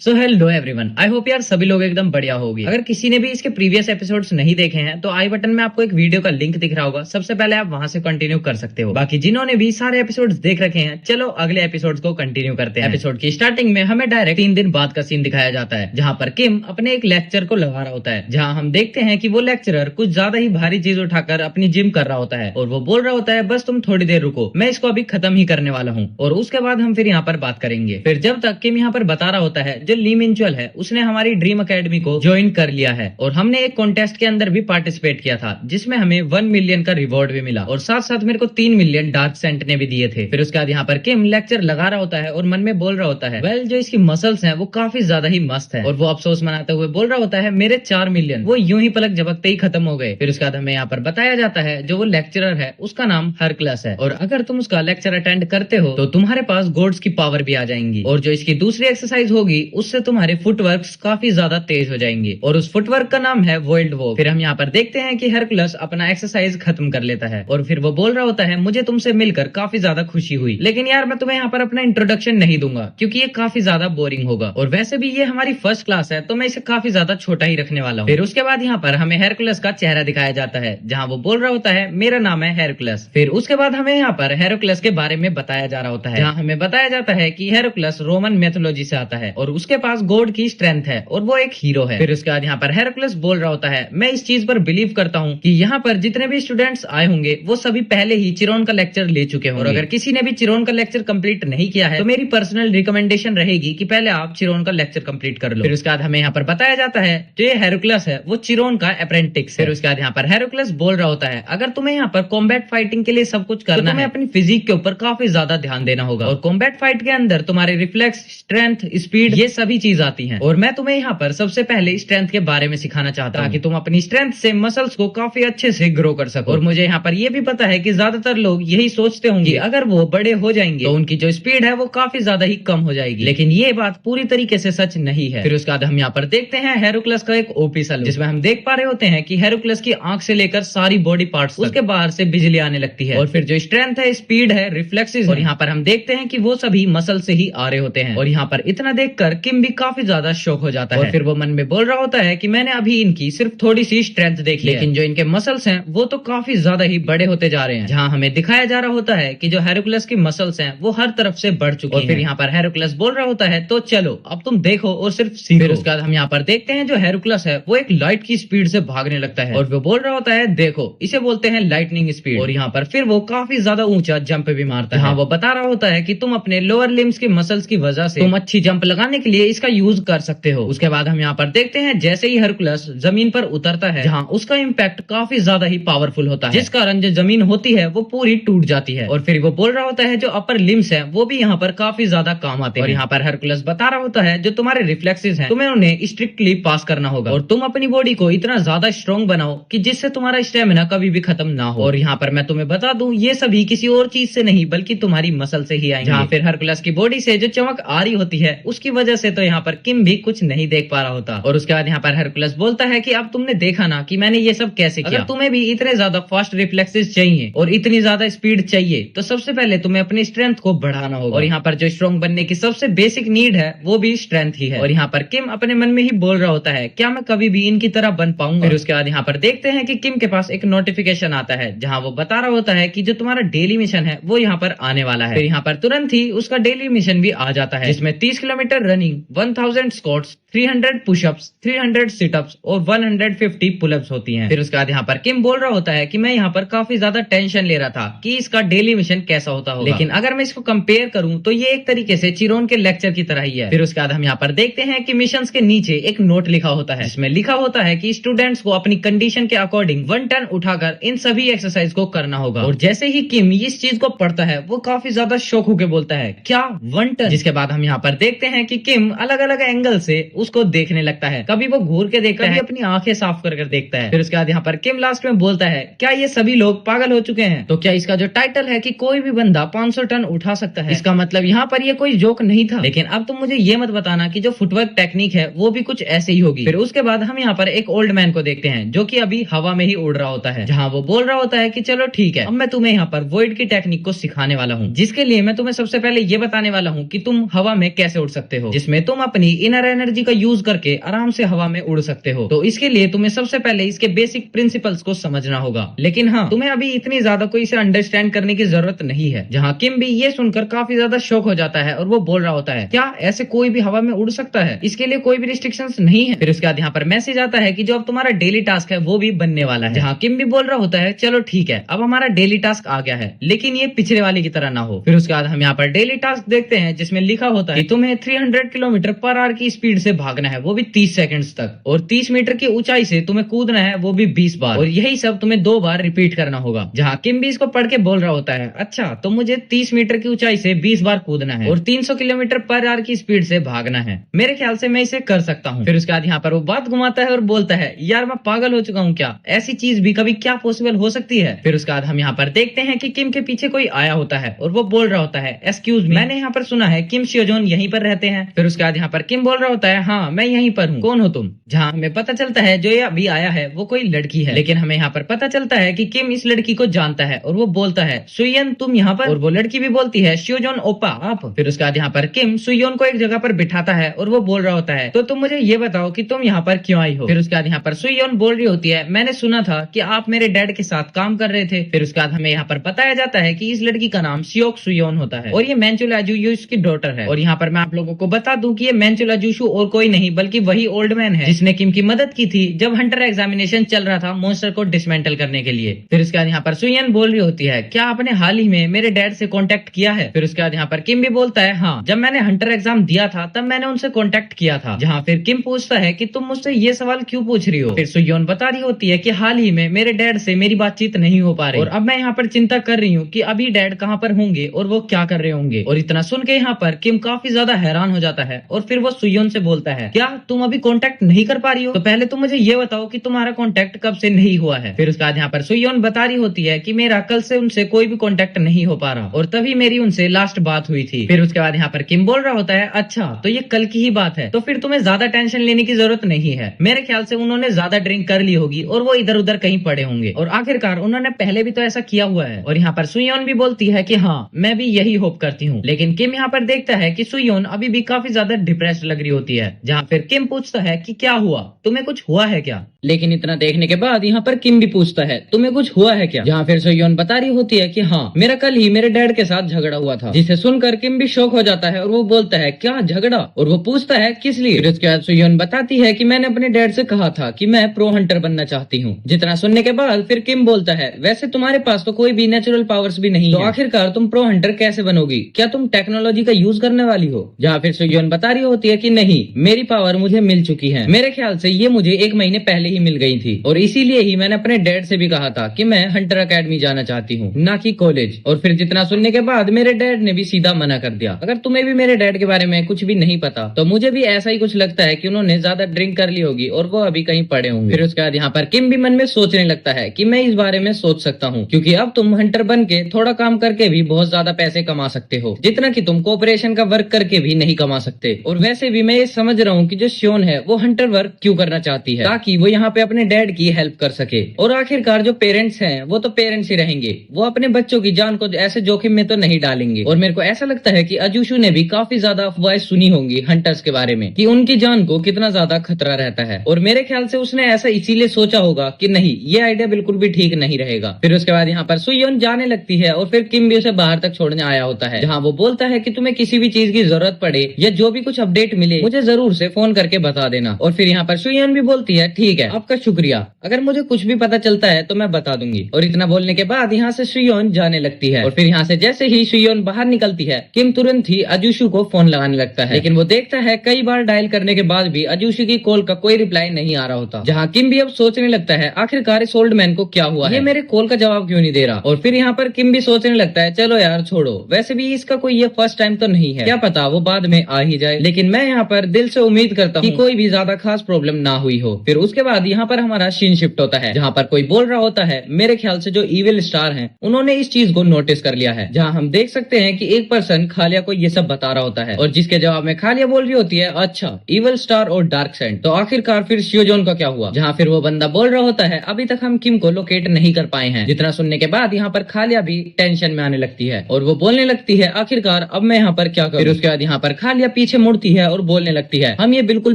So hello everyone, I hope यार सभी लोग एकदम बढ़िया होगी। अगर किसी ने भी इसके प्रीवियस एपिसोड्स नहीं देखे हैं तो आई बटन में आपको एक वीडियो का लिंक दिख रहा होगा, सबसे पहले आप वहां से कंटिन्यू कर सकते हो। बाकी जिन्होंने भी सारे एपिसोड्स देख रखे हैं, चलो अगले एपिसोड्स को कंटिन्यू करते हैं। एपिसोड की स्टार्टिंग में हमें डायरेक्ट 3 दिन बाद का सीन दिखाया जाता है, जहाँ पर किम अपने एक लेक्चर को लगा रहा होता है, जहाँ हम देखते हैं कि वो लेक्चरर कुछ ज्यादा ही भारी चीज उठाकर अपनी जिम कर रहा होता है और वो बोल रहा होता है बस तुम थोड़ी देर रुको, मैं इसको अभी खत्म ही करने वाला हूँ और उसके बाद हम फिर यहाँ पर बात करेंगे। फिर जब तक किम यहाँ पर बता रहा होता है, जो ली मिंचुअल है उसने हमारी ड्रीम एकेडमी को ज्वाइन कर लिया है और हमने एक कॉन्टेस्ट के अंदर भी पार्टिसिपेट किया था, जिसमें हमें 1 मिलियन का रिवॉर्ड भी मिला और साथ साथ मेरे को 3 मिलियन डार्क सेंट ने भी दिए थे। फिर उसके बाद यहाँ पर किम लेक्चर लगा रहा होता है और मन में बोल रहा होता है वेल जो इसकी मसल्स हैं वो काफी ज्यादा ही मस्त है, और वो अफसोस मनाते हुए बोल रहा होता है मेरे 4 मिलियन वो यूं ही पलक झपकते ही खत्म हो गए। फिर उसके बाद हमें यहाँ पर बताया जाता है जो वो लेक्चरर है उसका नाम हरक्लस है, और अगर तुम उसका लेक्चर अटेंड करते हो तो तुम्हारे पास गॉड्स की पावर भी आ जाएंगी, और जो इसकी दूसरी एक्सरसाइज होगी उससे तुम्हारे फुटवर्क काफी ज्यादा तेज हो जाएंगे और उस फुटवर्क का नाम है वर्ल्ड वॉक। फिर हम यहाँ पर देखते हैं कि हरकुलस अपना एक्सरसाइज खत्म कर लेता है और फिर वो बोल रहा होता है मुझे तुमसे मिलकर काफी ज्यादा खुशी हुई, लेकिन यार मैं तुम्हें यहाँ पर अपना इंट्रोडक्शन नहीं दूंगा क्योंकि ये काफी ज्यादा बोरिंग होगा, और वैसे भी ये हमारी फर्स्ट क्लास है तो मैं इसे काफी ज्यादा छोटा ही रखने वाला हूँ। फिर उसके बाद यहाँ पर हमें हेरकुलस का चेहरा दिखाया जाता है, जहाँ वो बोल रहा होता है मेरा नाम है हेरकुलस। फिर उसके बाद हमें यहाँ पर हेरकुलस के बारे में बताया जा रहा होता है, जहाँ हमें बताया जाता है कि हेरकुलस रोमन मैथोलॉजी से आता है और उसके पास गॉड की स्ट्रेंथ है और वो एक हीरो है। फिर उसके बाद यहाँ पर हेरकुलस बोल रहा होता है मैं इस चीज पर बिलीव करता हूँ कि यहाँ पर जितने भी स्टूडेंट्स आए होंगे वो सभी पहले ही चिरोन का लेक्चर ले चुके होंगे, और अगर किसी ने भी चिरोन का लेक्चर कंप्लीट नहीं किया है तो मेरी पर्सनल रिकमेंडेशन रहेगी कि पहले आप चिरोन का लेक्चर कंप्लीट कर लो। फिर उसके बाद हमें यहाँ पर बताया जाता है जो ये हेरकुलस है वो चिरोन का अप्रेंटिस है। फिर उसके बाद यहाँ पर हेरकुलस बोल रहा होता है अगर तुम्हें यहाँ पर कॉम्बैट फाइटिंग के लिए सब कुछ करना है अपनी फिजिक के ऊपर काफी ज्यादा ध्यान देना होगा, और कॉम्बैट फाइट के अंदर तुम्हारे रिफ्लेक्स, स्ट्रेंथ, स्पीड ये सभी चीज आती है, और मैं तुम्हें यहाँ पर सबसे पहले स्ट्रेंथ के बारे में सिखाना चाहता हूँ कि तुम अपनी स्ट्रेंथ से मसल्स को काफी अच्छे से ग्रो कर सको। और मुझे यहाँ पर ये भी पता है कि ज्यादातर लोग यही सोचते होंगे अगर वो बड़े हो जाएंगे तो उनकी जो स्पीड है वो काफी ज्यादा ही कम हो जाएगी, लेकिन ये बात पूरी तरीके से सच नहीं है। फिर उसके बाद हम यहाँ पर देखते हैं हेरकुलस का एक ओपी सलून, जिसमें हम देख पा रहे होते हैं कि हेरकुलस की आंख से लेकर सारी बॉडी पार्ट्स उसके बाहर से बिजली आने लगती है, और फिर जो स्ट्रेंथ है, स्पीड है, रिफ्लेक्सेस, और यहाँ पर हम देखते हैं कि वो सभी मसल से ही आ रहे होते हैं। और यहाँ पर इतना देखकर किम भी काफी ज्यादा शॉक हो जाता है और फिर वो मन में बोल रहा होता है कि मैंने अभी इनकी सिर्फ थोड़ी सी स्ट्रेंथ देखी, लेकिन जो इनके मसल्स हैं वो तो काफी ज्यादा ही बड़े होते जा रहे हैं, जहाँ हमें दिखाया जा रहा होता है कि जो हेरकुलस की मसल्स हैं वो हर तरफ से बढ़ चुकी हैं। और फिर यहाँ पर हेरकुलस बोल रहा होता है तो चलो अब तुम देखो और सिर्फ सीखो। फिर उसके बाद हम यहाँ पर देखते हैं जो हेरकुलस है वो एक लाइट की स्पीड से भागने लगता है और वो बोल रहा होता है देखो इसे बोलते हैं लाइटनिंग स्पीड, और यहाँ पर फिर वो काफी ज्यादा ऊंचा जंप भी मारता है। हाँ, वो बता रहा होता है कि तुम अपने लोअर लिम्स की मसल्स की वजह से तुम अच्छी जंप लगाने के लिए इसका यूज कर सकते हो। उसके बाद हम यहाँ पर देखते हैं जैसे ही हेरकुलस जमीन पर उतरता है, जहाँ उसका इम्पैक्ट काफी ज्यादा ही पावरफुल होता है, जिस कारण जो जमीन होती है वो पूरी टूट जाती है, और फिर वो बोल रहा होता है जो अपर लिम्स है वो भी यहाँ पर काफी ज्यादा काम आते हैं। और यहाँ पर हेरकुलस बता रहा होता है जो तुम्हारे रिफ्लेक्सेस हैं तुम्हें उन्हें स्ट्रिक्टली पास करना होगा, और तुम अपनी बॉडी को इतना ज्यादा स्ट्रॉन्ग बनाओ कि जिससे तुम्हारा स्टेमिना कभी भी खत्म ना हो। और यहाँ पर मैं तुम्हें बता दूं ये सभी किसी और चीज से नहीं बल्कि तुम्हारी मसल से ही आएंगे। जहाँ फिर हेरकुलस की बॉडी से जो चमक आ रही होती है उसकी वजह से तो यहाँ पर किम भी कुछ नहीं देख पा रहा होता। और उसके बाद यहाँ पर हेरकुलस बोलता है कि अब तुमने देखा ना कि मैंने ये सब कैसे किया, अगर तुम्हें भी इतने ज्यादा फास्ट रिफ्लेक्सेस चाहिए और इतनी ज्यादा स्पीड चाहिए तो सबसे पहले तुम्हें अपनी स्ट्रेंथ को बढ़ाना होगा, और यहाँ पर जो स्ट्रॉन्ग बनने की सबसे बेसिक नीड है वो भी स्ट्रेंथ ही है। और यहाँ पर किम अपने मन में ही बोल रहा होता है क्या मैं कभी भी इनकी तरह बन पाऊंगा। फिर उसके बाद यहाँ पर देखते हैं कि किम के पास एक नोटिफिकेशन आता है जहाँ वो बता रहा होता है कि जो तुम्हारा डेली मिशन है वो यहाँ पर आने वाला है। फिर यहाँ पर तुरंत ही उसका डेली मिशन भी आ जाता है, जिसमें 30 kilometre running, 1000 squats, 300 pushups, 300 sit-ups और 150 पुलअप्स होती हैं। फिर उसके बाद यहाँ पर किम बोल रहा होता है कि मैं यहाँ पर काफी ज्यादा टेंशन ले रहा था कि इसका डेली मिशन कैसा होता होगा, लेकिन अगर मैं इसको कंपेयर करूं तो ये एक तरीके से चिरोन के लेक्चर की तरह ही है। फिर उसके बाद हम यहाँ पर देखते हैं कि मिशंस के नीचे एक नोट लिखा होता है जिसमें लिखा होता है कि स्टूडेंट्स को अपनी कंडीशन के अकॉर्डिंग 1 टन उठाकर इन सभी एक्सरसाइज को करना होगा। और जैसे ही किम इस चीज को पढ़ता है वो काफी ज्यादा शौक होकर बोलता है क्या 1 टन। जिसके बाद हम यहाँ पर देखते हैं कि किम अलग अलग एंगल से उसको देखने लगता है। कभी वो घूर के देखता है, अपनी आंखें साफ कर देखता है। फिर उसके बाद यहाँ पर किम लास्ट में बोलता है, क्या ये सभी लोग पागल हो चुके हैं? तो क्या इसका जो टाइटल है कि कोई भी बंदा 500 टन उठा सकता है, इसका मतलब यहाँ पर ये कोई जोक नहीं था। लेकिन अब तुम मुझे ये मत बताना कि जो फुटवर्क टेक्निक है वो भी कुछ ऐसे ही होगी। फिर उसके बाद हम यहाँ पर एक ओल्ड मैन को देखते हैं जो कि अभी हवा में ही उड़ रहा होता है, जहाँ वो बोल रहा होता है कि चलो ठीक है, अब मैं तुम्हें यहाँ पर वॉइड की टेक्निक को सिखाने वाला हूँ, जिसके लिए मैं तुम्हें सबसे पहले ये बताने वाला हूँ कि तुम हवा में कैसे उड़ सकते हो, जिसमें तुम अपनी इनर एनर्जी का यूज करके आराम से हवा में उड़ सकते हो। तो इसके लिए तुम्हें सबसे पहले इसके बेसिक प्रिंसिपल्स को समझना होगा। लेकिन हाँ, तुम्हें अभी इतनी ज्यादा कोई इसे अंडरस्टैंड करने की जरूरत नहीं है। जहाँ किम भी ये सुनकर काफी ज्यादा शॉक हो जाता है और वो बोल रहा होता है, क्या ऐसे कोई भी हवा में उड़ सकता है? इसके लिए कोई भी रिस्ट्रिक्शंस नहीं है। फिर उसके बाद यहाँ पर मैसेज आता है कि जो अब तुम्हारा डेली टास्क है वो भी बनने वाला है। जहाँ किम भी बोल रहा होता है, चलो ठीक है, अब हमारा डेली टास्क आ गया है, लेकिन ये पिछले वाले की तरह ना हो। फिर उसके बाद हम यहाँ पर डेली टास्क देखते हैं जिसमें लिखा होता है कि तुम्हें 300 किलोमीटर पर आवर की स्पीड से भागना है, वो भी 30 सेकंड्स तक, और 30 मीटर की ऊंचाई से तुम्हें कूदना है, वो भी 20 बार, और यही सब तुम्हें 2 बार रिपीट करना होगा। जहाँ किम भी इसको पढ़ के बोल रहा होता है, अच्छा तो मुझे 30 मीटर की ऊंचाई से 20 बार कूदना है और 300 किलोमीटर पर आवर की स्पीड से भागना है, मेरे ख्याल से मैं इसे कर सकता हूँ। फिर उसके बाद यहाँ पर वो बात घुमाता है और बोलता है, यार मैं पागल हो चुका हूँ क्या? ऐसी चीज भी कभी क्या पॉसिबल हो सकती है? फिर उसके बाद हम यहाँ पर देखते हैं कि किम के पीछे कोई आया होता है और वो बोल रहा होता है, एक्सक्यूज मी, मैंने यहाँ पर सुना है किम शियोजोन यहीं पर रहते हैं। फिर उसके बाद यहाँ पर किम बोल रहा होता है, हाँ मैं यहीं पर हूँ, कौन हो तुम? जहाँ हमें पता चलता है जो ये अभी आया है वो कोई लड़की है, लेकिन हमें यहाँ पर पता चलता है कि किम इस लड़की को जानता है और वो बोलता है, सुयन तुम यहाँ पर? और वो लड़की भी बोलती है, शियोजोन ओपा आप? फिर उसके बाद यहाँ पर किम सुयोन को एक जगह पर बिठाता है और वो बोल रहा होता है, तो तुम मुझे ये बताओ कि तुम यहाँ पर क्यों आई हो? फिर उसके बाद यहाँ पर सुयोन बोल रही होती है, मैंने सुना था कि आप मेरे डैड के साथ काम कर रहे थे। फिर उसके बाद हमें यहाँ पर बताया जाता है कि इस लड़की का नाम सियोक सुयोन होता है और ये मेंचुला जूशु इसकी डॉटर है। और यहाँ पर मैं आप लोगों को बता दूं कि ये मेंचुला जूशु और कोई नहीं बल्कि वही ओल्ड मैन है जिसने किम की मदद की थी जब हंटर एग्जामिनेशन चल रहा था मॉन्स्टर को डिसमेंटल करने के लिए। फिर उसके बाद यहाँ पर सुयन बोल रही होती है, क्या आपने हाल ही में मेरे डैड से कॉन्टेक्ट किया है? फिर उसके बाद यहाँ पर किम भी बोलता है, हाँ जब मैंने हंटर एग्जाम दिया था तब मैंने उनसे कॉन्टेक्ट किया था। जहाँ फिर किम पूछता है कि तुम मुझसे ये सवाल क्यों पूछ रही हो? फिर सुयोन बता रही होती है कि हाल ही में मेरे डैड से मेरी बातचीत नहीं हो पा रही और अब मैं यहाँ पर चिंता कर रही हूँ कि अभी डैड कहाँ पर होंगे और वो क्या कर रहे होंगे। और इतना सुन के यहाँ पर किम काफी ज्यादा हैरान हो जाता है और फिर वो सुयोन से बोलता है, क्या तुम अभी कॉन्टेक्ट नहीं कर पा रही हो? तो पहले तुम मुझे ये बताओ कि तुम्हारा कॉन्टेक्ट कब से नहीं हुआ है? फिर उसके बाद यहाँ पर सुयोन बता रही होती है कि मेरा कल से उनसे कोई भी कॉन्टेक्ट नहीं हो पा रहा और तभी मेरी उनसे लास्ट बात हुई थी। फिर उसके बाद यहाँ पर किम बोल रहा होता है, अच्छा तो ये कल की ही बात है, तो फिर तुम्हें ज्यादा टेंशन लेने की जरूरत नहीं है। मेरे ख्याल से उन्होंने ज्यादा ड्रिंक कर ली होगी और वो इधर उधर कहीं पड़े होंगे और आखिरकार उन्होंने पहले भी तो ऐसा किया हुआ है। और यहाँ पर सुयोन भी बोलती है कि हाँ मैं भी यही होप करती हूँ। लेकिन किम यहाँ पर देखता है कि सुयोन अभी भी काफी ज्यादा डिप्रेस्ड लग रही होती है। जहाँ फिर किम पूछता है कि क्या हुआ, तुम्हें कुछ हुआ है क्या? लेकिन इतना देखने के बाद यहाँ पर किम भी पूछता है, तुम्हें कुछ हुआ है क्या? जहाँ फिर सुयोन बता रही होती है कि हाँ मेरा कल ही मेरे डैड के साथ झगड़ा हुआ था। जिसे सुनकर किम भी शॉक हो जाता है और वो बोलता है, क्या झगड़ा? और वो पूछता है किस लिए? फिर उसके बाद सुयोन बताती है कि मैंने अपने डैड से कहा था कि मैं प्रो हंटर बनना चाहती हूँ। जितना सुनने के बाद फिर किम बोलता है, वैसे तुम्हारे पास तो कोई भी नेचुरल पावर्स भी नहीं तो आखिरकार तुम प्रो हंटर कैसे बनोगी? क्या तुम टेक्नोलॉजी का यूज करने वाली हो? जहाँ फिर सुयोन बता रही होती है कि नहीं, मेरी पावर मुझे मिल चुकी है। मेरे ख्याल से ये मुझे 1 महीने पहले ही मिल गई थी और इसीलिए ही मैंने अपने डैड से भी कहा था कि मैं हंटर अकेडमी जाना चाहती हूँ, ना कि कॉलेज। और फिर जितना सुनने के बाद मेरे डैड ने भी सीधा मना कर दिया। अगर तुम्हें भी मेरे डैड के बारे में कुछ भी नहीं पता तो मुझे भी ऐसा ही कुछ लगता है कि उन्होंने ज्यादा ड्रिंक कर ली होगी और वो अभी कहीं पड़े होंगे। फिर उसके बाद यहाँ पर किम भी मन में सोचने लगता है कि मैं इस बारे में सोच सकता हूँ, क्योंकि अब तुम हंटर बन के थोड़ा काम करके भी बहुत ज्यादा पैसे कमा सकते हो, जितना कि तुम कोऑपरेशन का वर्क करके भी नहीं कमा सकते। और वैसे भी मैं ये समझ रहा हूँ कि जो शियोन है वो हंटर वर्क क्यों करना चाहती है, ताकि वो यहाँ पे अपने डैड की हेल्प कर सके। और आखिरकार जो पेरेंट्स हैं वो तो पेरेंट्स ही रहेंगे, वो अपने बच्चों की जान को ऐसे जोखिम में तो नहीं डालेंगे। और मेरे को ऐसा लगता है कि अजूशु ने भी काफी ज्यादा अफवाहें सुनी होंगी हंटर्स के बारे में कि उनकी जान को कितना ज्यादा खतरा रहता है, और मेरे ख्याल से उसने ऐसा इसीलिए सोचा होगा कि नहीं, ये आइडिया बिल्कुल भी ठीक नहीं रहेगा। फिर उसके बाद यहाँ पर सुयोन जाने लगती है और फिर किम भी उसे बाहर तक छोड़ने आया होता है, जहाँ वो बोलता है कि तुम्हें किसी भी चीज की जरूरत पड़े या जो भी कुछ अपडेट मिले मुझे जरूर से फोन करके बता देना। और फिर यहाँ पर सुयोन भी बोलती है, ठीक है आपका शुक्रिया, अगर मुझे कुछ भी पता चलता है तो मैं बता दूंगी। और इतना बोलने के बाद यहाँ से सुयोन जाने लगती है। और फिर यहाँ से जैसे ही सुयोन बाहर निकलती है किम तुरंत ही अजूशु को फोन लगाने लगता है, लेकिन वो देखता है कई बार डायल करने के बाद भी अजूशु की कॉल का कोई रिप्लाई नहीं आ रहा होता। जहाँ किम भी अब सोचने लगता है आखिरकार इस ओल्ड मैन को क्या हुआ है, ये मेरे कॉल का जवाब क्यों नहीं दे रहा। और फिर यहाँ पर किम भी सोचने लगता है चलो यार छोड़ो, वैसे भी इसका कोई ये फर्स्ट टाइम तो नहीं है, क्या पता वो बाद में आ ही जाए। लेकिन मैं यहाँ पर दिल दिल से उम्मीद करता हूँ कि कोई भी ज्यादा खास प्रॉब्लम ना हुई हो। फिर उसके बाद यहाँ पर हमारा सीन शिफ्ट होता है, जहाँ पर कोई बोल रहा होता है, मेरे ख्याल से जो इविल स्टार हैं उन्होंने इस चीज को नोटिस कर लिया है, जहाँ हम देख सकते हैं कि एक पर्सन खालिया को ये सब बता रहा होता है और जिसके जवाब में खालिया बोल रही होती है, अच्छा इविल स्टार और डार्क साइड। तो आखिरकार फिर शियोजोन का क्या हुआ, जहाँ फिर वो बंदा बोल रहा होता है, अभी तक हम किम को लोकेट नहीं कर पाए हैं। जितना सुनने के बाद यहाँ पर खालिया भी टेंशन में आने लगती है और वो बोलने लगती है, आखिरकार अब मैं यहाँ पर क्या करूँ। फिर उसके बाद यहाँ पर खालिया पीछे मुड़ती है और बोलने लगती है, हम ये बिल्कुल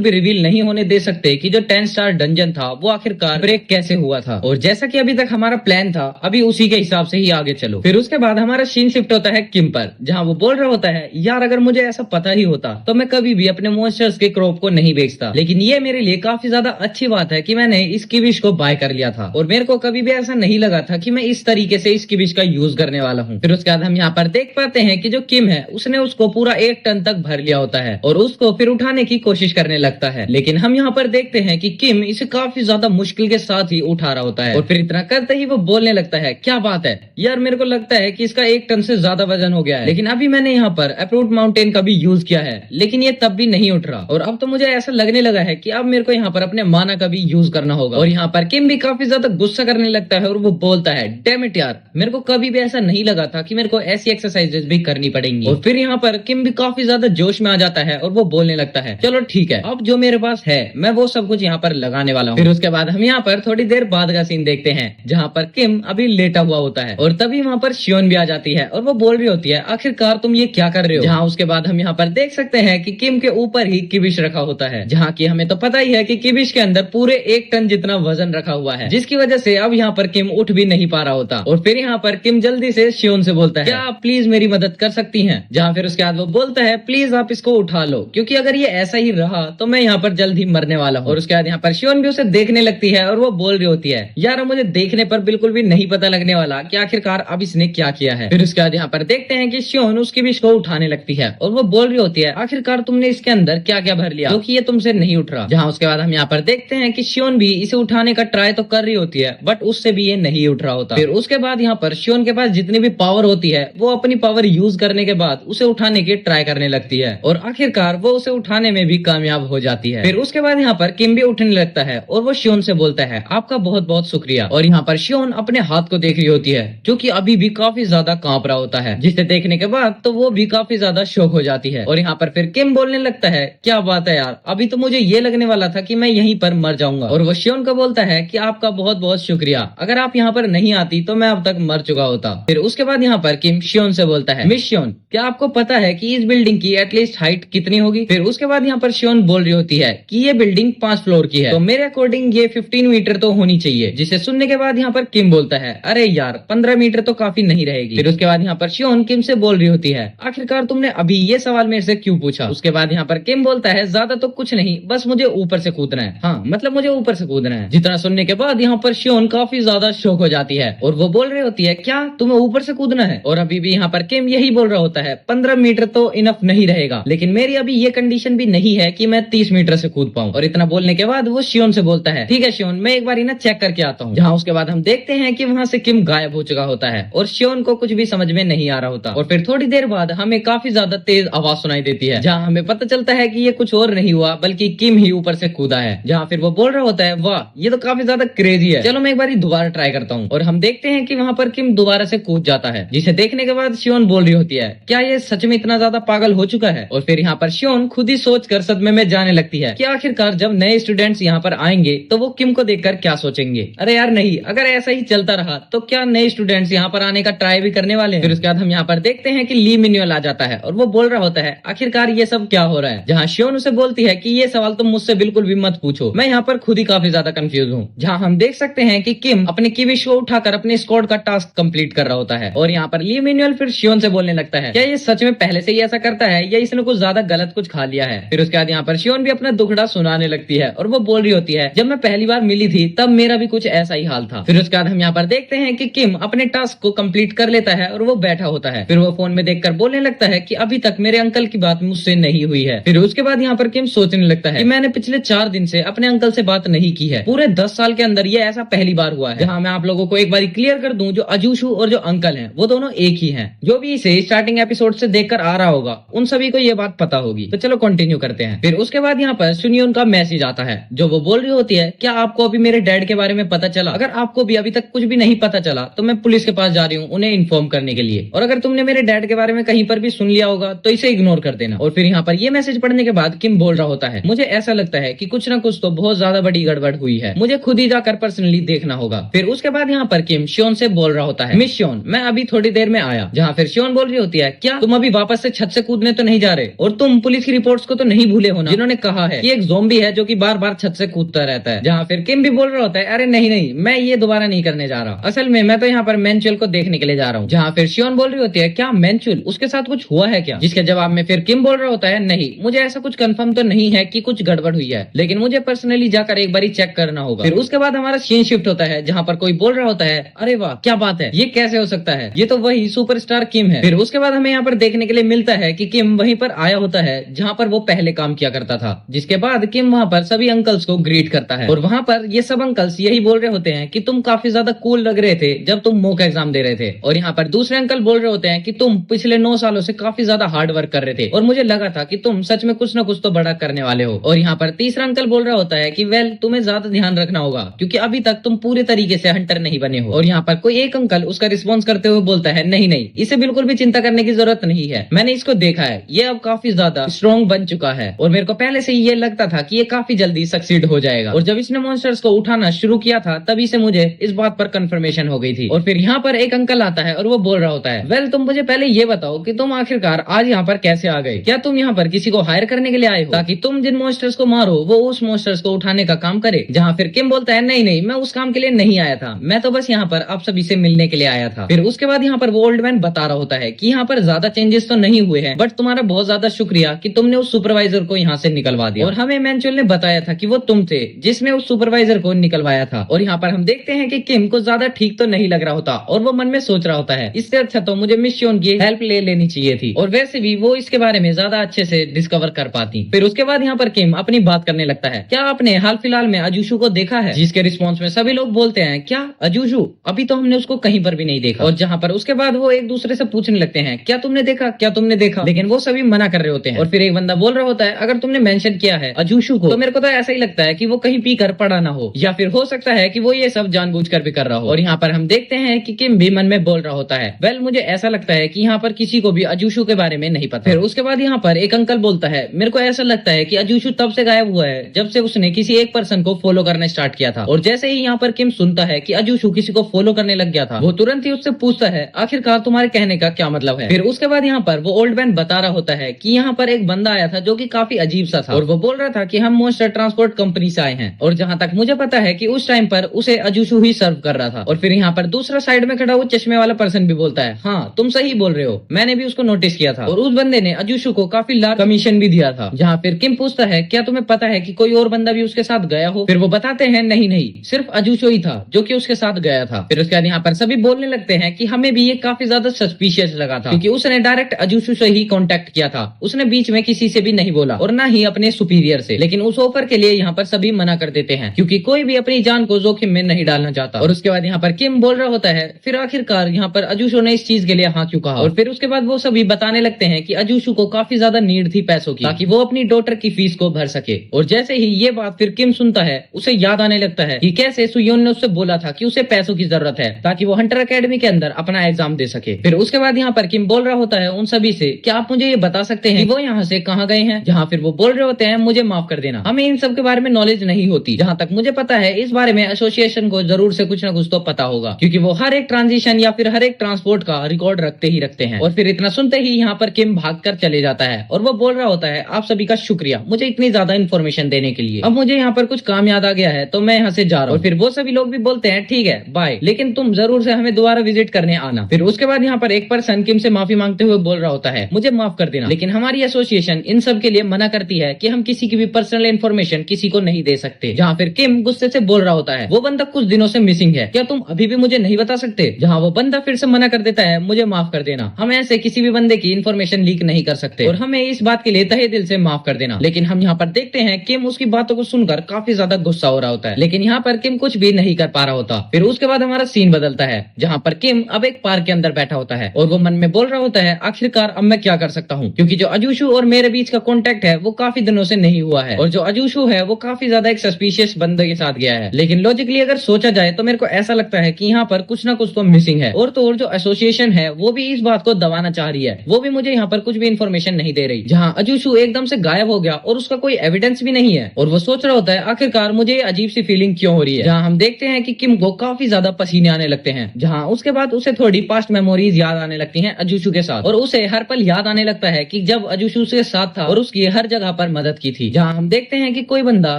भी रिवील नहीं होने दे सकते कि जो 10 स्टार डंजन था वो आखिरकार ब्रेक कैसे हुआ था, और जैसा कि अभी तक हमारा प्लान था अभी उसी के हिसाब से ही आगे चलो। फिर उसके बाद हमारा सीन शिफ्ट होता है किम पर, जहाँ वो बोल रहा होता है, यार अगर मुझे ऐसा पता ही होता तो मैं कभी भी अपने मॉन्स्टर्स के क्रॉप को नहीं बेचता, लेकिन ये मेरे लिए काफी ज्यादा अच्छी बात है कि मैंने इस किविश को बाय कर लिया था और मेरे को कभी भी ऐसा नहीं लगा था कि मैं इस तरीके से इस किविश का यूज करने वाला हूँ। फिर उसके बाद हम यहाँ पर देख पाते हैं कि जो किम है उसने उसको पूरा 1 टन तक भर लिया होता है और उसको फिर उठाने की कोशिश करने लगता है, लेकिन हम यहाँ पर देखते हैं कि किम इसे काफी ज्यादा मुश्किल के साथ ही उठा रहा होता है और फिर इतना करते ही वो बोलने लगता है, क्या बात है यार, मेरे को लगता है कि इसका 1 टन से ज्यादा वजन हो गया है, लेकिन अभी मैंने यहाँ पर अप्रूट माउंटेन का भी यूज किया है लेकिन ये तब भी नहीं उठ रहा और अब तो मुझे ऐसा लगने लगा है कि अब मेरे को यहाँ पर अपने माना का भी यूज करना होगा। और यहाँ पर किम भी काफी ज्यादा गुस्सा करने लगता है और वो बोलता है, डैम इट यार, मेरे को कभी भी ऐसा नहीं लगा था कि मेरे को ऐसी एक्सरसाइजेस भी करनी पड़ेंगी। और फिर यहाँ पर किम भी काफी ज्यादा जोश में आ जाता है और वो बोलने लगता है, चलो ठीक है, अब जो मेरे पास है मैं वो सब कुछ यहाँ पर लगाने वाला हूँ। फिर उसके बाद हम यहाँ पर थोड़ी देर बाद का सीन देखते हैं, जहाँ पर किम अभी लेटा हुआ होता है और तभी वहाँ पर शियोन भी आ जाती है और वो बोल रही होती है, आखिरकार तुम ये क्या कर रहे हो। जहाँ उसके बाद हम यहाँ पर देख सकते हैं कि किम के ऊपर ही किबिश रखा होता है, जहाँ की हमें तो पता ही है कि किबिश के अंदर पूरे 1 टन जितना वजन रखा हुआ है, जिसकी वजह से अब यहाँ पर किम उठ भी नहीं पा रहा होता। और फिर यहाँ पर किम जल्दी से शियोन से बोलता है, क्या आप प्लीज मेरी मदद कर सकती हैं। जहाँ फिर उसके बाद वो बोलता है, प्लीज आप इसको उठा लो, क्योंकि अगर ये ऐसा ही रहा तो मैं यहाँ पर जल्द ही मरने वाला हूँ। और उसके बाद यहाँ पर शियोन भी उसे देखने लगती है और वो बोल रही होती है, यार मुझे देखने पर बिल्कुल भी नहीं पता लगने वाला कि आखिरकार अब इसने क्या किया है। फिर उसके बाद यहाँ पर देखते हैं कि शियोन उसकी विश को उठाने लगती है और वो बोल रही होती है, आखिरकार तुमने इसके अंदर क्या क्या भर लिया जो कि ये तुमसे नहीं उठ रहा। जहाँ उसके बाद हम यहाँ पर देखते हैं कि शियोन भी इसे उठाने का ट्राई तो कर रही होती है बट उससे भी ये नहीं उठ रहा होता। फिर उसके बाद यहाँ पर शियोन के पास जितनी भी पावर होती है वो अपनी पावर यूज करने के बाद उसे उठाने की ट्राई करने लगती है और आखिरकार वो उसे उठाने में भी कामयाब हो जाती है। फिर उसके बाद यहाँ पर किम भी उठने लगता है और वो शियोन से बोलता है, आपका बहुत बहुत शुक्रिया। और यहाँ पर शियोन अपने हाथ को देख रही होती है जो कि अभी भी काफी ज्यादा कांप रहा होता है, जिसे देखने के बाद तो वो भी काफी ज्यादा शॉक हो जाती है। और यहाँ पर फिर किम बोलने लगता है, क्या बात है यार, अभी तो मुझे ये लगने वाला था कि मैं यहीं पर मर जाऊंगा। और वो शियोन को बोलता है कि आपका बहुत बहुत शुक्रिया, अगर आप यहाँ पर नहीं आती तो मैं अब तक मर चुका होता। फिर उसके बाद यहाँ पर किम शियोन से बोलता है, मिस शियोन क्या आपको पता है कि इस बिल्डिंग की एटलीस्ट हाइट कितनी होगी। फिर उसके बाद यहाँ पर शियोन बोल रही होती है कि ये बिल्डिंग 5 फ्लोर की है, तो मेरे अकॉर्डिंग ये 15 मीटर तो होनी चाहिए। जिसे सुनने के बाद यहाँ पर किम बोलता है, अरे यार 15 मीटर तो काफी नहीं रहेगी। फिर उसके बाद यहाँ पर शियोन किम से बोल रही होती है, आखिरकार तुमने अभी ये सवाल मेरे से क्यों पूछा। उसके बाद यहाँ पर किम बोलता है, ज्यादा तो कुछ नहीं, बस मुझे ऊपर से कूदना है। हाँ मतलब मुझे ऊपर से कूदना है। जितना सुनने के बाद यहाँ पर शियोन काफी ज्यादा शॉक हो जाती है और वो बोल रही होती है, क्या तुम्हें ऊपर से कूदना है। और अभी भी यहाँ पर किम यही बोल रहा होता है, 15 मीटर तो इनफ नहीं रहेगा, लेकिन मेरी अभी ये कंडीशन भी नहीं है कि मैं 30 मीटर से कूद पाऊँ। और इतना बोलने के बाद वो शियोन से बोलता है, ठीक है शियोन, मैं एक बार ना चेक करके आता हूँ। जहाँ उसके बाद हम देखते हैं कि वहाँ से किम गायब हो चुका होता है और शियोन को कुछ भी समझ में नहीं आ रहा होता। और फिर थोड़ी देर बाद हमें काफी ज्यादा तेज आवाज सुनाई देती है, जहाँ हमें पता चलता है कि ये कुछ और नहीं हुआ बल्कि किम ही ऊपर से कूदा है। जहाँ फिर वो बोल रहा होता है, वाह ये तो काफी ज्यादा क्रेजी है, चलो मैं एक बार दोबारा ट्राई करता हूँ। और हम देखते हैं कि वहाँ पर किम दोबारा से कूद जाता है, जिसे देखने के बाद शियोन बोल रही होती है, क्या ये सच में इतना ज्यादा पागल हो चुका है। और फिर यहाँ पर शियोन खुद ही सोच कर सदमे में जाने लगती है कि आखिरकार जब नए स्टूडेंट्स यहाँ पर आएंगे तो वो किम को देखकर क्या सोचेंगे। अरे यार नहीं, अगर ऐसा ही चलता रहा तो क्या नए स्टूडेंट्स यहाँ पर आने का ट्राई भी करने वाले हैं। फिर उसके बाद हम यहाँ पर देखते हैं कि ली मिन्युअल आ जाता है और वो बोल रहा होता है, आखिरकार ये सब क्या हो रहा है। जहाँ शियोन उसे बोलती है कि ये सवाल तुम मुझसे बिल्कुल भी मत पूछो, मैं यहाँ पर खुद ही काफी ज्यादा कंफ्यूज हूँ। जहाँ हम देख सकते हैं कि किम अपने किविश को उठाकर अपने स्क्वाड का टास्क कंप्लीट कर रहा होता है। और यहाँ पर ली मिन्युअल फिर शियोन से बोलने लगता है, क्या ये सच में पहले से ही ऐसा करता है या इसने कुछ ज्यादा गलत कुछ खा लिया है। फिर उसके बाद यहाँ पर शियोन भी अपना दुखड़ा सुनाने लगती है और वो बोल रही होती है, जब मैं पहली बार मिली थी तब मेरा भी कुछ ऐसा ही हाल था। फिर उसके बाद हम यहाँ पर देखते हैं कि किम अपने टास्क को कंप्लीट कर लेता है और वो बैठा होता है। फिर वो फोन में देखकर बोलने लगता है कि अभी तक मेरे अंकल की बात मुझसे नहीं हुई है। फिर उसके बाद यहाँ पर किम सोचने लगता है कि मैंने पिछले 4 दिन से अपने अंकल से बात नहीं की है, पूरे 10 साल के अंदर ये ऐसा पहली बार हुआ है। जहाँ मैं आप लोगों को एक बार क्लियर कर दूं, जो अजूशु और जो अंकल हैं वो दोनों एक ही हैं। जो भी इसे स्टार्टिंग एपिसोड से देखकर आ रहा होगा उन सभी को ये बात पता होगी। तो चलो कंटिन्यू करते हैं। फिर उसके बाद यहाँ पर सुनियोन का मैसेज आता है जो वो बोल रही होती है, क्या आपको अभी मेरे डैड के बारे में पता चला? अगर आपको भी अभी तक कुछ भी नहीं पता चला तो मैं पुलिस के पास जा रही हूँ उन्हें इन्फॉर्म करने के लिए, और अगर तुमने मेरे डैड के बारे में कहीं पर भी सुन लिया होगा तो इसे इग्नोर कर देना। और फिर यहाँ पर ये मैसेज पढ़ने के बाद किम बोल रहा होता है, मुझे ऐसा लगता है कि कुछ ना कुछ तो बहुत ज्यादा बड़ी गड़बड़ हुई है, मुझे खुद ही जाकर पर्सनली देखना होगा। फिर उसके बाद यहाँ पर किम शियोन से बोल रहा होता है, मिस शियोन मैं अभी थोड़ी देर में आया। जहाँ फिर शियोन बोल रही होती है, क्या तुम अभी वापस से छत से कूदने तो नहीं जा रहे, और तुम पुलिस की रिपोर्ट्स को तो नहीं भूले हो ना, जिन्होंने कहा है कि एक ज़ॉम्बी है जो कि बार बार छत से कूदता रहता है। जहाँ फिर किम भी बोल रहा होता है, अरे नहीं नहीं मैं ये दोबारा नहीं करने जा रहा, असल में मैं तो यहाँ पर मैंचुअल को देखने के लिए जा रहा हूँ। जहाँ फिर शियोन बोल रही होती है, क्या मैंचुअल उसके साथ कुछ हुआ है क्या? जिसके जवाब में फिर किम बोल रहा होता है, नहीं मुझे ऐसा कुछ कंफर्म तो नहीं है कि कुछ गड़बड़ हुई है, लेकिन मुझे पर्सनली जाकर एक बार चेक करना होगा। फिर उसके बाद हमारा सीन शिफ्ट होता है जहाँ पर कोई बोल रहा होता है, अरे वाह क्या बात है, ये कैसे हो सकता है, ये तो वही सुपरस्टार किम है। फिर उसके बाद हमें यहाँ पर देखने के लिए मिलता है कि किम वहीं पर आया होता है जहाँ पर वो पहले काम किया करता था, जिसके बाद किम वहाँ पर सभी अंकल्स को ग्रीट करता है, और वहाँ पर ये सब अंकल्स यही बोल रहे होते हैं कि तुम काफी ज्यादा कूल लग रहे थे जब तुम मॉक एग्जाम दे रहे थे। और यहाँ पर दूसरे अंकल बोल रहे होते हैं कि तुम पिछले 9 सालों से काफी ज्यादा हार्ड वर्क कर रहे थे और मुझे लगा था कि तुम सच में कुछ ना कुछ तो बड़ा करने वाले हो। और यहाँ पर तीसरा अंकल बोल रहा होता है कि वेल तुम्हें ज्यादा ध्यान रखना होगा क्योंकि अभी तक तुम पूरे तरीके से हंटर नहीं बने हो। और यहाँ पर कोई एक अंकल उसका रिस्पॉन्स करते हुए बोलता है, नहीं नहीं इसे बिल्कुल भी चिंता करने की जरूरत नहीं है, मैंने इसको देखा है, ये अब काफी ज्यादा स्ट्रॉन्ग बन चुका है और मेरे को पहले से ये लगता था कि ये काफी जल्दी सक्सीड हो जाएगा। और जब इसने मॉन्स्टर्स को उठाना शुरू किया था तभी से मुझे इस बात पर कंफर्मेशन हो गई थी। और फिर यहाँ पर एक अंकल आता है और वो बोल रहा होता है, वेल तुम मुझे पहले ये बताओ कि तुम आखिरकार आज यहाँ पर कैसे आ गए, क्या तुम यहाँ पर किसी को हायर करने के लिए आए हो ताकि तुम जिन मॉन्स्टर्स को मारो वो उस मॉन्स्टर्स को उठाने का काम करे? जहाँ फिर किम बोलता है, नहीं नहीं मैं उस काम के लिए नहीं आया था, मैं तो बस यहाँ पर आप सभी से मिलने के लिए आया था। फिर उसके बाद यहाँ पर वो ओल्ड मैन बता रहा होता है कि यहाँ पर ज्यादा चेंजेस तो नहीं हुए हैं, बट तुम्हारा बहुत ज्यादा शुक्रिया कि तुमने उस सुपरवाइजर को यहाँ से निकलवा दिया, और हमें मैंचुअल ने बताया था कि वो तुम थे जिसने उस सुपरवाइजर को निकलवाया था। और यहाँ पर हम देखते हैं कि किम को ज्यादा ठीक तो नहीं लग रहा होता और वो मन में सोच रहा होता है, इससे अच्छा तो मुझे मिस शियोन की हेल्प ले लेनी चाहिए थी, और वैसे भी वो इसके बारे में ज्यादा अच्छे से डिस्कवर कर पाती। फिर उसके बाद यहाँ पर किम अपनी बात करने लगता है, क्या आपने हाल फिलहाल में अजूशु को देखा है? जिसके रिस्पॉन्स में सभी लोग बोलते हैं, क्या अजूशु, अभी तो हमने उसको कहीं पर भी नहीं देखा। और जहाँ पर उसके बाद वो एक दूसरे से पूछने लगते हैं, क्या तुमने देखा, क्या तुमने देखा, लेकिन वो सभी मना कर रहे होते हैं। और फिर एक बंदा बोल रहा होता है, अगर तुमने मेंशन किया है अजूशु को तो मेरे को तो ऐसा ही लगता है कि वो कहीं पी कर पड़ा ना हो, या फिर हो सकता है कि वो ये सब जानबूझकर भी कर रहा हो। और यहाँ पर हम देखते हैं कि किम भी मन में बोल रहा होता है, वेल मुझे ऐसा लगता है कि यहाँ पर किसी को भी अजूशु के बारे में नहीं पता। फिर उसके बाद यहाँ पर एक अंकल बोलता है, मेरे को ऐसा लगता है कि अजूशु तब से गायब हुआ है जब से उसने किसी एक पर्सन को फॉलो करना स्टार्ट किया था। और जैसे ही यहाँ पर किम सुनता है कि अजूशु किसी को फॉलो करने लग गया था, वो तुरंत ही उससे पूछता है, आखिरकार तुम्हारे कहने का क्या मतलब है? फिर उसके बाद यहाँ पर वो ओल्ड मैन बता रहा होता है कि यहाँ पर एक बंदा आया था जो कि काफी अजीब सा था, और वो बोल रहा था कि हम मॉन्स्टर ट्रांसपोर्ट कंपनी से आए हैं, और जहाँ तक मुझे पता है कि उस टाइम पर उसे अजूशु ही सर्व कर रहा था। और फिर यहाँ पर दूसरा साइड में खड़ा वो चश्मे वाला पर्सन भी बोलता है, हाँ तुम सही बोल रहे हो, मैंने भी उसको नोटिस किया था, और उस बंदे ने अजूशु को काफी लार्ज कमीशन भी दिया था। जहाँ फिर किम पूछता है, क्या तुम्हें पता है कि कोई और बंदा भी उसके साथ गया हो? फिर वो बताते हैं, नहीं नहीं सिर्फ अजूशु ही था जो कि उसके साथ गया था। फिर उसके बाद यहाँ पर सभी बोलने लगते हैं कि हमें भी ये काफी ज्यादा सस्पिशियस लगा था क्योंकि उसने डायरेक्ट अजूशु से ही कांटेक्ट किया था, उसने बीच में किसी से भी नहीं बोला और ना ही अपने सुपीरियर से। लेकिन उस ऑफर के लिए यहाँ पर सभी मना कर देते हैं क्योंकि कोई भी अपनी जान को जोखिम में नहीं डालना चाहता। और उसके बाद यहाँ पर किम बोल रहा होता है, फिर आखिरकार यहाँ पर अजूशु ने इस चीज के लिए हाँ क्यों कहा? और फिर उसके बाद वो सभी बताने लगते हैं कि अजूशु को काफी ज्यादा नीड थी पैसों की ताकि वो अपनी डॉटर की फीस को भर सके। और जैसे ही ये बात फिर किम सुनता है उसे याद आने लगता है कि कैसे सुयोन ने उससे बोला था कि उसे पैसों की जरूरत है ताकि वो हंटर एकेडमी के अंदर अपना एग्जाम दे सके। फिर उसके बाद यहाँ पर किम बोल रहा होता है उन सभी से, क्या आप मुझे ये बता सकते हैं कि वो यहाँ से कहाँ गए हैं? जहाँ फिर वो बोल रहे होते हैं, मुझे माफ कर देना, हमें इन सब के बारे में नॉलेज नहीं होती, जहाँ तक मुझे पता है इस बारे में एसोसिएशन को जरूर से कुछ ना कुछ तो पता होगा क्योंकि वो हर एक ट्रांजिशन या फिर हर एक ट्रांसपोर्ट का रिकॉर्ड रखते ही रखते हैं। और फिर इतना सुनते ही यहाँ पर किम भागकर चले जाता है और वो बोल रहा होता है, आप सभी का शुक्रिया मुझे इतनी ज्यादा इन्फॉर्मेशन देने के लिए, अब मुझे यहाँ पर कुछ काम याद आ गया है तो मैं यहाँ से जा रहा हूँ। और फिर वो सभी लोग भी बोलते हैं, ठीक है बाय, लेकिन तुम जरूर से हमें दोबारा विजिट करने आना। फिर उसके बाद यहाँ पर एक पर्सन किम से माफी मांगते हुए बोल रहा होता है, मुझे माफ कर देना, लेकिन हमारी एसोसिएशन इन सब के लिए मना करती है कि हम किसी की भी पर्सनल इन्फॉर्मेशन किसी को नहीं दे सकते। जहाँ फिर किम गुस्से से बोल रहा होता है, वो बंदा कुछ दिनों से मिसिंग है, क्या तुम अभी भी मुझे नहीं बता सकते? जहाँ वो बंदा फिर से मना कर देता है, मुझे माफ कर देना, हम ऐसे किसी भी बंदे की इन्फॉर्मेशन लीक नहीं कर सकते और हमें इस बात के लिए तहे दिल से माफ कर देना। लेकिन हम यहाँ पर देखते हैं किम उसकी बातों को सुनकर काफी ज्यादा गुस्सा हो रहा होता है, लेकिन यहाँ पर किम कुछ भी नहीं कर पा रहा होता। फिर उसके बाद हमारा सीन बदलता है जहाँ पर किम अब एक पार्क के अंदर बैठा होता है और वो मन में बोल रहा होता है, आखिरकार अब मैं क्या कर सकता हूँ क्योंकि जो अजूशु और मेरे बीच का कांटेक्ट है वो काफी दिनों से नहीं हुआ है और जो अजूशु है वो काफी ज्यादा एक सस्पिशियस बंदे के साथ गया है। लेकिन लॉजिकली अगर सोचा जाए तो मेरे को ऐसा लगता है कि यहाँ पर कुछ ना कुछ तो मिसिंग है और तो और जो एसोसिएशन है वो भी इस बात को दबाना चाह रही है। वो भी मुझे यहाँ पर कुछ भी इन्फॉर्मेशन नहीं दे रही। जहाँ अजूशु एकदम से गायब हो गया और उसका कोई एविडेंस भी नहीं है और वो सोच रहा होता है आखिरकार मुझे अजीब सी फीलिंग क्यों हो रही है। जहाँ हम देखते हैं कि किम को काफी ज्यादा पसीने आने लगते हैं। जहाँ उसके बाद उसे थोड़ी पास्ट मेमोरीज याद आने लगती हैं अजूशु के साथ और उसे हर पल याद आने लगता है कि जब अजूशु के साथ था और उसकी हर जगह पर मदद की थी। जहाँ हम देखते हैं कि कोई बंदा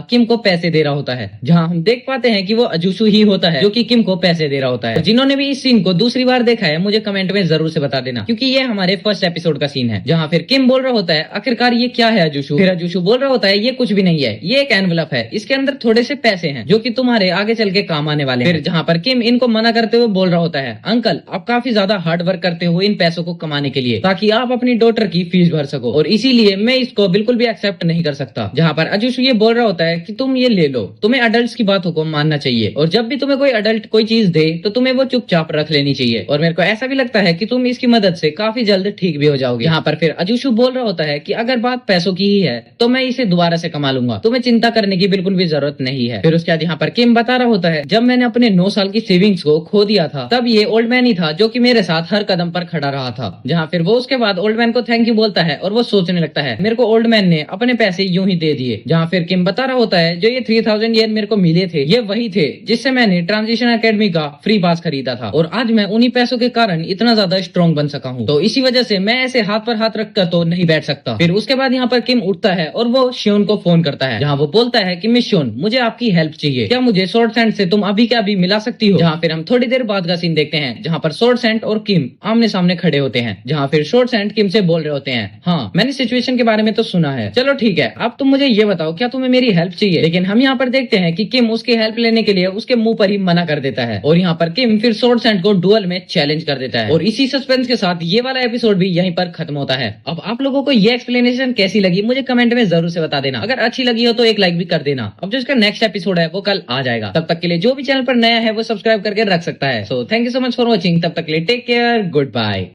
किम को पैसे दे रहा होता है। जहाँ हम देख पाते हैं कि वो अजूशु ही होता है जो कि किम को पैसे दे रहा होता है। जिन्होंने भी इस सीन को दूसरी बार देखा है मुझे कमेंट में जरूर से बता देना, क्योंकि ये हमारे फर्स्ट एपिसोड का सीन है। जहाँ फिर किम बोल रहा होता है आखिरकार ये क्या है अजूशु। फिर अजूशु बोल रहा होता है ये कुछ भी नहीं है, ये एक एनवलप है, इसके अंदर थोड़े से पैसे हैं जो कि तुम्हारे आगे चल के काम आने वाले हैं। फिर जहाँ पर किम इनको मना करते हुए बोल रहा होता है अंकल आप काफी ज्यादा हार्ड वर्क करते हो इन पैसों को कमाने के लिए ताकि आप अपनी डॉटर की फीस भर सको और इसीलिए मैं इसको बिल्कुल भी एक्सेप्ट नहीं कर सकता। जहाँ पर अजूशु ये बोल रहा होता है कि तुम ये ले लो, तुम्हें अडल्ट की बातों को मानना चाहिए और जब भी तुम्हें कोई अडल्ट कोई चीज दे तो तुम्हें वो चुपचाप रख लेनी चाहिए और मेरे को ऐसा भी लगता है कि तुम इसकी मदद से काफी जल्द ठीक भी हो जाओगे। यहाँ पर फिर अजूशु बोल रहा होता है कि अगर बात पैसों की ही है तो मैं इसे दोबारा से कमा लूंगा, तुम्हें चिंता करने की बिल्कुल भी जरूरत नहीं है। फिर उसके बाद यहाँ पर किम बता रहा होता है जब मैंने अपने 9 साल की सेविंग्स को खो दिया था तब ये ओल्ड मैन ही था जो कि मेरे साथ हर कदम पर खड़ा रहा था। जहाँ फिर वो उसके बाद ओल्ड मैन को थैंक यू बोलता है और वो सोचने लगता है मेरे को ओल्ड मैन ने अपने पैसे यूं ही दे दिए। जहाँ फिर किम बता रहा होता है जो ये 3000 येन मेरे को मिले थे ये वही थे जिससे मैंने ट्रांजिशन एकेडमी का फ्री पास खरीदा था और आज मैं उन्हीं पैसों के कारण इतना ज्यादा स्ट्रॉन्ग बन सका हूँ, तो इसी वजह से मैं ऐसे हाथ पर हाथ रखकर तो नहीं बैठ सकता। फिर उसके बाद यहाँ पर किम उठता है और वो शियोन को फोन करता है। जहाँ वो बोलता है कि मिस शियोन मुझे आपकी हेल्प चाहिए, क्या मुझे स्वॉर्ड सैंड से तुम अभी के अभी मिला सकती हो। जहाँ फिर हम थोड़ी देर बाद का सीन देखते हैं जहाँ पर स्वॉर्ड सैंड और किम आमने सामने खड़े होते हैं। जहाँ फिर स्वॉर्ड सैंड किम से बोल रहे होते हैं हाँ मैंने सिचुएशन के बारे में तो सुना है, चलो ठीक है अब तुम मुझे ये बताओ क्या तुम्हें मेरी हेल्प चाहिए। लेकिन हम यहाँ पर देखते हैं कि किम उसकी हेल्प लेने के लिए उसके मुंह पर ही मना कर देता है और यहाँ पर किम फिर स्वॉर्ड सैंड को डुअल में चैलेंज कर देता है और इसी सस्पेंस के साथ ये वाला एपिसोड भी यहीं पर खत्म होता है। अब आप लोगों को ये एक्सप्लेनेशन कैसी लगी मुझे कमेंट में जरूर से बता देना, अगर अच्छी लगी हो तो एक लाइक भी कर देना। अब जो इसका नेक्स्ट एपिसोड है वो कल आ जाएगा, तब तक के लिए जो भी चैनल पर नया है वो सब्सक्राइब करके रख सकता है। So thank you so much for watching, तब तक के लिए टेक केयर, गुड बाय।